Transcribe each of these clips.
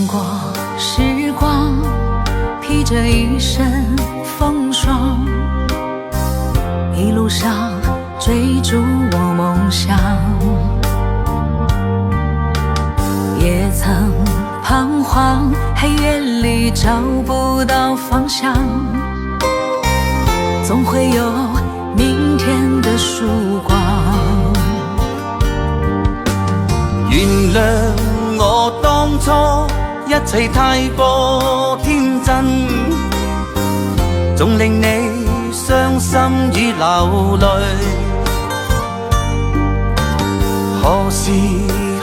过时光，披着一身风霜，一路上追逐我梦想，也曾彷徨，黑夜里找不到方向，总会有明天的曙光。原諒我當初一切太過天真，總令你傷心與流淚。何時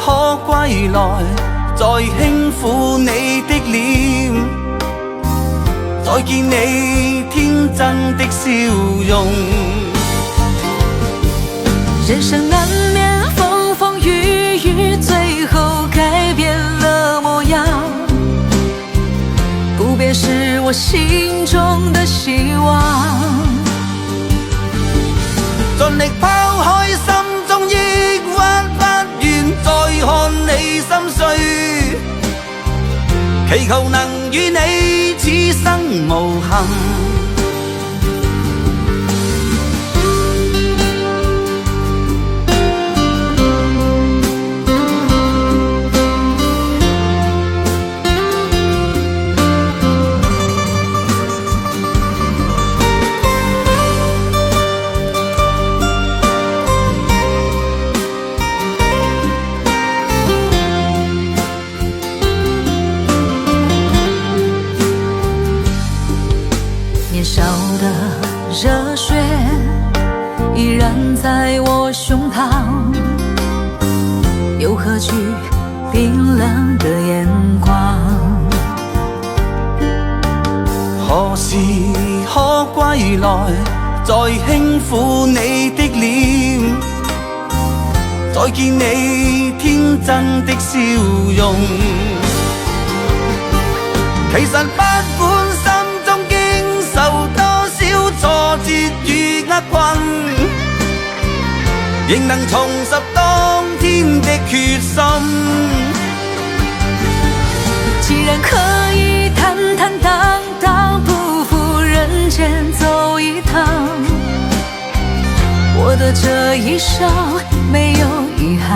可歸來，再輕撫你的臉，再見你天真的笑容。人生難免風風雨雨，最後改變了模樣，不變是我心中的希望。盡力拋開心中抑鬱，不願再看你心碎，祈求能與你此生無憾。年少的熱血依然在我胸膛，又何懼冰冷的眼光。何時可歸來，再輕撫你的臉，再見你天真的笑容。其實不管心中經受多少挫折與厄困，仍能重拾當天的決心。既然可以坦坦蕩蕩，不負人間走一趟，我的這一生沒有遺憾。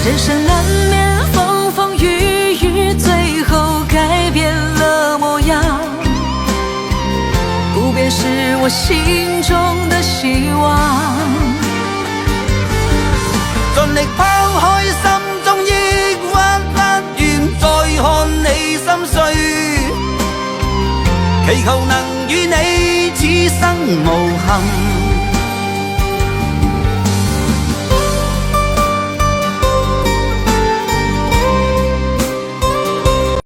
人生難免風風雨雨，最後改變了模樣，不變是我心中的希望。盡力拋開心中抑鬱，不願再看你心碎，祈求能與你此生無憾。